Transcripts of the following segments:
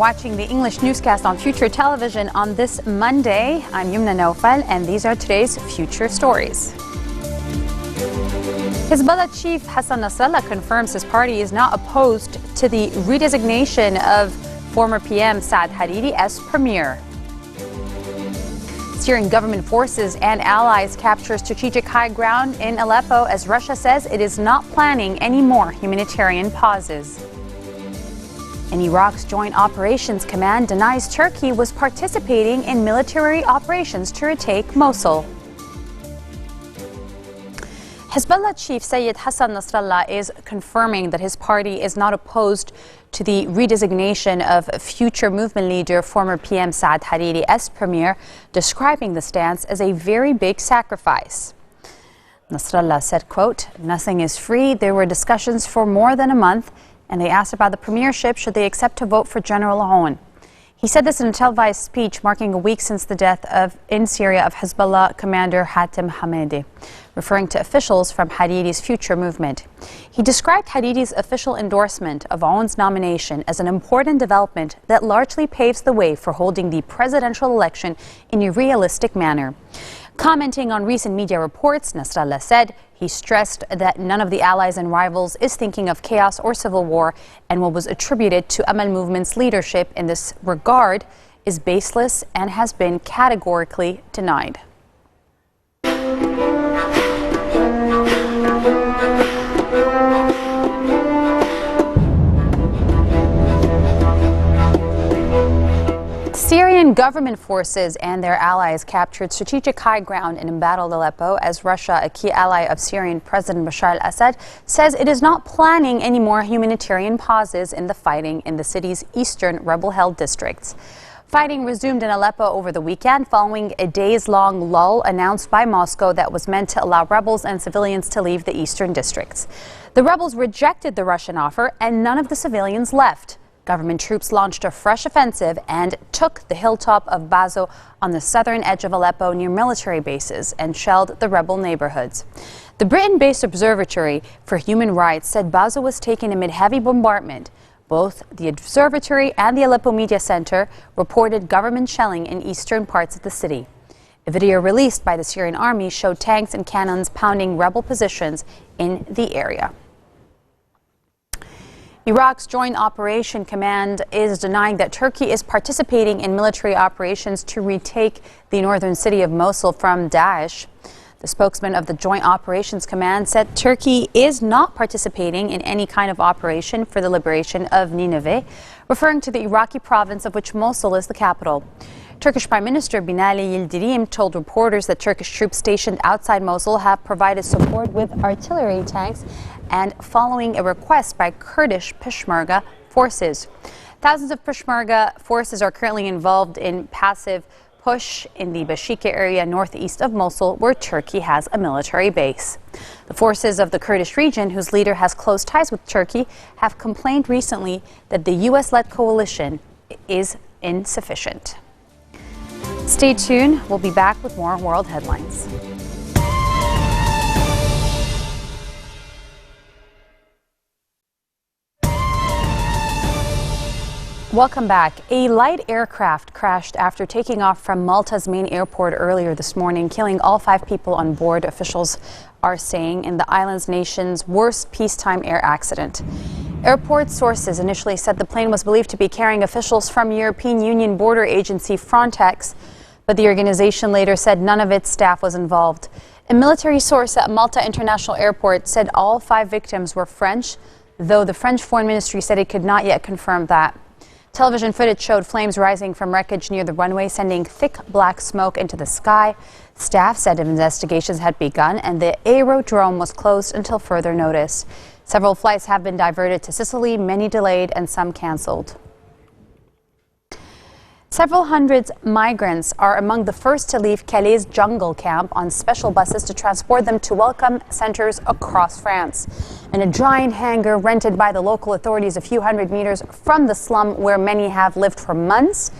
watching the English newscast on Future Television on this Monday. I'm Yumna Naufal, and these are today's Future Stories. Hezbollah chief Hassan Nasrallah confirms his party is not opposed to the redesignation of former PM Saad Hariri as premier. Syrian government forces and allies capture strategic high ground in Aleppo as Russia says it is not planning any more humanitarian pauses. And Iraq's Joint Operations Command denies Turkey was participating in military operations to retake Mosul. Hezbollah chief Sayyid Hassan Nasrallah is confirming that his party is not opposed to the redesignation of future movement leader, former PM Saad Hariri, as premier, describing the stance as a very big sacrifice. Nasrallah said, quote, "Nothing is free. There were discussions for more than a month, and they asked about the premiership should they accept to vote for General Aoun." He said this in a televised speech marking a week since the death in Syria of Hezbollah commander Hatem Hamedi, referring to officials from Hariri's future movement. He described Hariri's official endorsement of Aoun's nomination as an important development that largely paves the way for holding the presidential election in a realistic manner. Commenting on recent media reports, Nasrallah said he stressed that none of the allies and rivals is thinking of chaos or civil war, and what was attributed to Amal movement's leadership in this regard is baseless and has been categorically denied. Syrian government forces and their allies captured strategic high ground in embattled Aleppo as Russia, a key ally of Syrian President Bashar al-Assad, says it is not planning any more humanitarian pauses in the fighting in the city's eastern rebel-held districts. Fighting resumed in Aleppo over the weekend following a days-long lull announced by Moscow that was meant to allow rebels and civilians to leave the eastern districts. The rebels rejected the Russian offer and none of the civilians left. Government troops launched a fresh offensive and took the hilltop of Bazo on the southern edge of Aleppo near military bases and shelled the rebel neighborhoods. The Britain-based Observatory for Human Rights said Bazo was taken amid heavy bombardment. Both the observatory and the Aleppo Media Center reported government shelling in eastern parts of the city. A video released by the Syrian army showed tanks and cannons pounding rebel positions in the area. Iraq's Joint Operations Command is denying that Turkey is participating in military operations to retake the northern city of Mosul from Daesh. The spokesman of the Joint Operations Command said Turkey is not participating in any kind of operation for the liberation of Nineveh, referring to the Iraqi province of which Mosul is the capital. Turkish Prime Minister Binali Yildirim told reporters that Turkish troops stationed outside Mosul have provided support with artillery tanks and following a request by Kurdish Peshmerga forces. Thousands of Peshmerga forces are currently involved in passive push in the Bashika area northeast of Mosul, where Turkey has a military base. The forces of the Kurdish region, whose leader has close ties with Turkey, have complained recently that the U.S.-led coalition is insufficient. Stay tuned. We'll be back with more world headlines. Welcome back. A light aircraft crashed after taking off from Malta's main airport earlier this morning, killing all 5 people on board, officials are saying, in the island's nation's worst peacetime air accident. Airport sources initially said the plane was believed to be carrying officials from European Union border agency Frontex, but the organization later said none of its staff was involved. A military source at Malta International Airport said all 5 victims were French, though the French Foreign Ministry said it could not yet confirm that. Television footage showed flames rising from wreckage near the runway, sending thick black smoke into the sky. Staff said investigations had begun and the aerodrome was closed until further notice. Several flights have been diverted to Sicily, many delayed and some canceled. Several hundred migrants are among the first to leave Calais' jungle camp on special buses to transport them to welcome centers across France. In a giant hangar rented by the local authorities a few hundred meters from the slum where many have lived for months,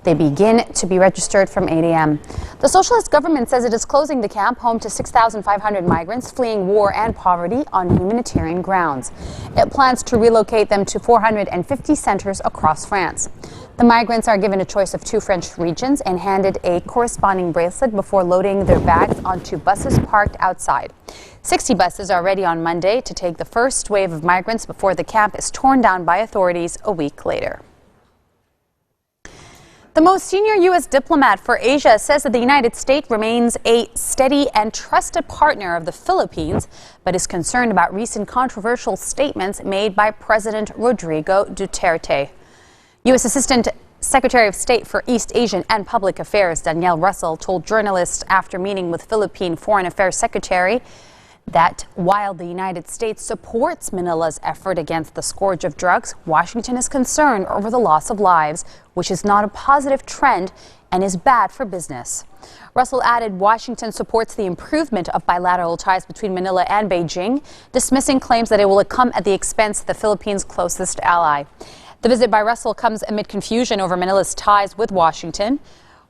They begin to be registered from 8 a.m. The socialist government says it is closing the camp, home to 6,500 migrants fleeing war and poverty, on humanitarian grounds. It plans to relocate them to 450 centers across France. The migrants are given a choice of 2 French regions and handed a corresponding bracelet before loading their bags onto buses parked outside. 60 buses are ready on Monday to take the first wave of migrants before the camp is torn down by authorities a week later. The most senior U.S. diplomat for Asia says that the United States remains a steady and trusted partner of the Philippines, but is concerned about recent controversial statements made by President Rodrigo Duterte. U.S. Assistant Secretary of State for East Asian and Public Affairs Danielle Russell told journalists after meeting with Philippine Foreign Affairs Secretary that while the United States supports Manila's effort against the scourge of drugs, Washington is concerned over the loss of lives, which is not a positive trend and is bad for business. Russell added Washington supports the improvement of bilateral ties between Manila and Beijing, dismissing claims that it will come at the expense of the Philippines' closest ally. The visit by Russell comes amid confusion over Manila's ties with Washington,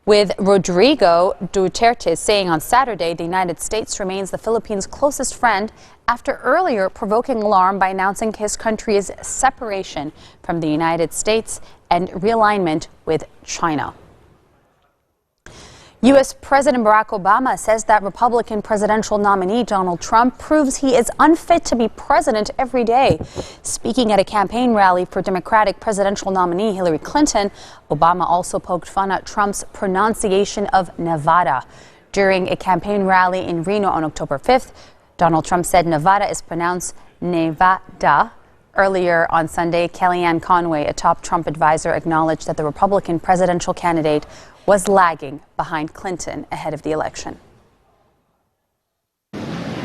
with Rodrigo Duterte saying on Saturday the United States remains the Philippines' closest friend after earlier provoking alarm by announcing his country's separation from the United States and realignment with China. U.S. President Barack Obama says that Republican presidential nominee Donald Trump proves he is unfit to be president every day. Speaking at a campaign rally for Democratic presidential nominee Hillary Clinton, Obama also poked fun at Trump's pronunciation of Nevada. During a campaign rally in Reno on October 5th, Donald Trump said Nevada is pronounced Nevada. Earlier on Sunday, Kellyanne Conway, a top Trump advisor, acknowledged that the Republican presidential candidate was lagging behind Clinton ahead of the election.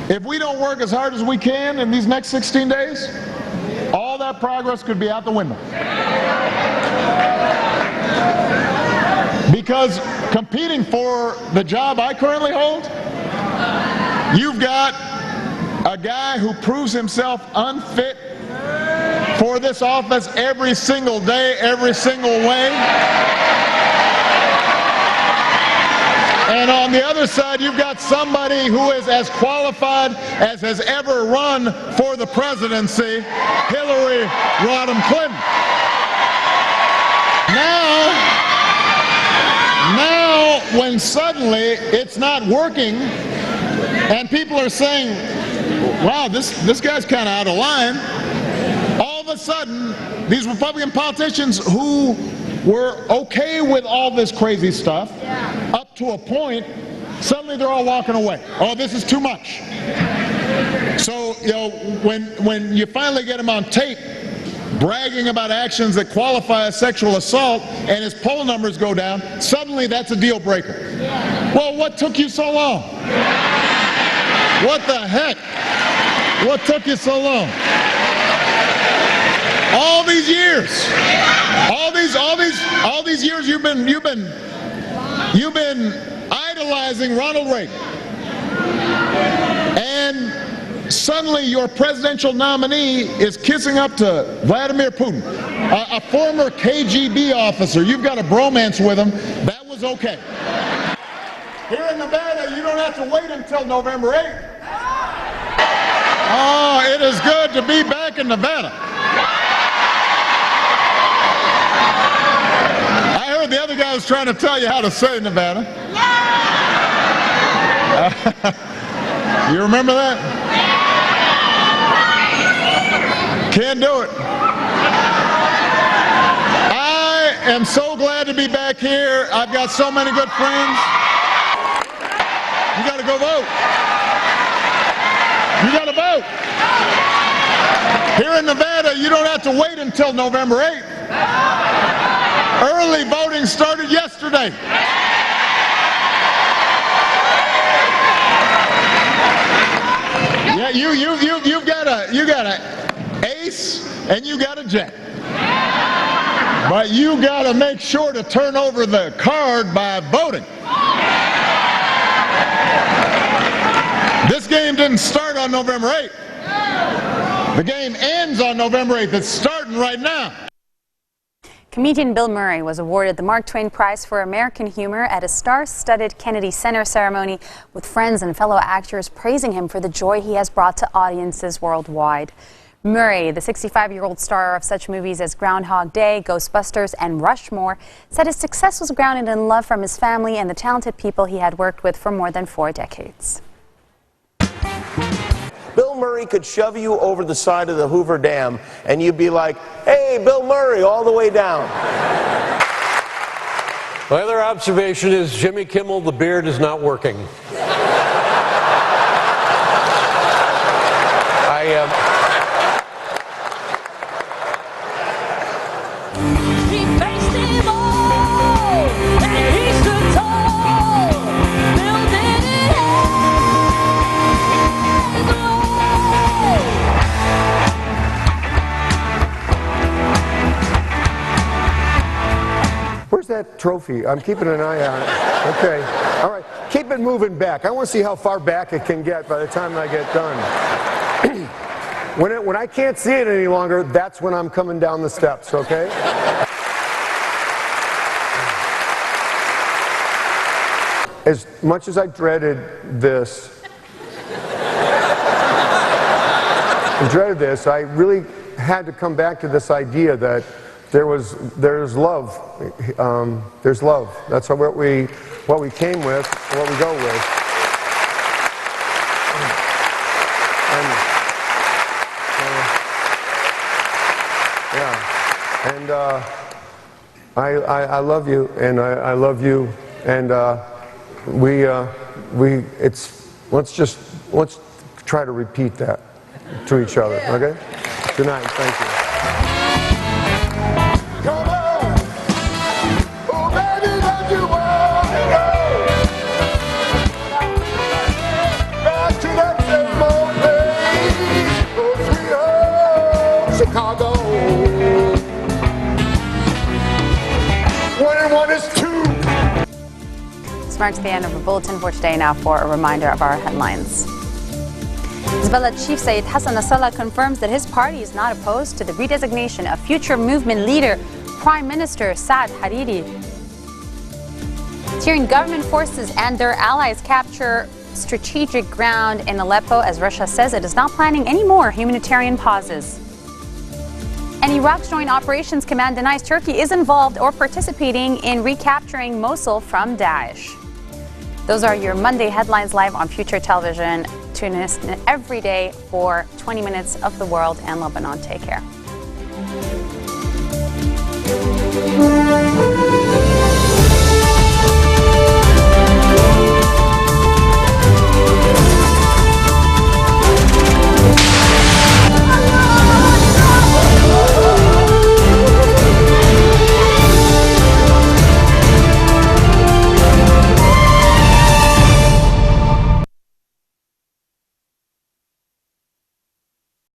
If we don't work as hard as we can in these next 16 days, all that progress could be out the window. Because competing for the job I currently hold, you've got a guy who proves himself unfit for this office every single day, every single way. And on the other side, you've got somebody who is as qualified as has ever run for the presidency, Hillary Rodham Clinton. Now, when suddenly it's not working, and people are saying, wow, this guy's kind of out of line, all of a sudden, these Republican politicians who were okay with all this crazy stuff, up to a point, suddenly they're all walking away. Oh, this is too much. So, you know, when you finally get him on tape bragging about actions that qualify as sexual assault and his poll numbers go down, suddenly that's a deal breaker. Well, what took you so long? What the heck? What took you so long? All these years, all these years you've been idolizing Ronald Reagan, and suddenly your presidential nominee is kissing up to Vladimir Putin, a former KGB officer. You've got a bromance with him. That was okay. Here in Nevada, you don't have to wait until November 8th. Oh, it is good to be back in Nevada. I heard the other guy was trying to tell you how to say Nevada. You remember that? Can't do it. I am so glad to be back here. I've got so many good friends. You got to go vote. You got to vote. Here in Nevada, you don't have to wait until November 8th. Early voting started yesterday. Yeah, you got a ace and you got a jack. But you got to make sure to turn over the card by voting. This game didn't start on November 8th. The game ends on November 8th. It's starting right now. Comedian Bill Murray was awarded the Mark Twain Prize for American Humor at a star-studded Kennedy Center ceremony, with friends and fellow actors praising him for the joy he has brought to audiences worldwide. Murray, the 65-year-old star of such movies as Groundhog Day, Ghostbusters, and Rushmore, said his success was grounded in love from his family and the talented people he had worked with for more than 4 decades. Bill Murray could shove you over the side of the Hoover Dam and you'd be like, hey, Bill Murray, all the way down. My other observation is Jimmy Kimmel, the beard is not working. Where's that trophy? I'm keeping an eye on it. Okay. All right. Keep it moving back. I want to see how far back it can get by the time I get done. When I can't see it any longer, that's when I'm coming down the steps, okay? As much as I dreaded this, I really had to come back to this idea that there's love. There's love. That's what we came with, what we go with. And I love you, and I love you, and let's try to repeat that to each other, okay? Good night. Thank you. Come on, oh baby, don't you wanna go back to that same old place, oh sweet old Chicago. 1 and 1 is 2. This marks the end of our bulletin for today. Now for a reminder of our headlines. Hezbollah chief Sayyid Hassan Nasrallah confirms that his party is not opposed to the redesignation of future movement leader Prime Minister Saad Hariri. Syrian government forces and their allies capture strategic ground in Aleppo as Russia says it is not planning any more humanitarian pauses. And Iraq's Joint Operations Command denies Turkey is involved or participating in recapturing Mosul from Daesh. Those are your Monday headlines live on Future Television. Tune in every day for 20 minutes of the world and Lebanon. Take care.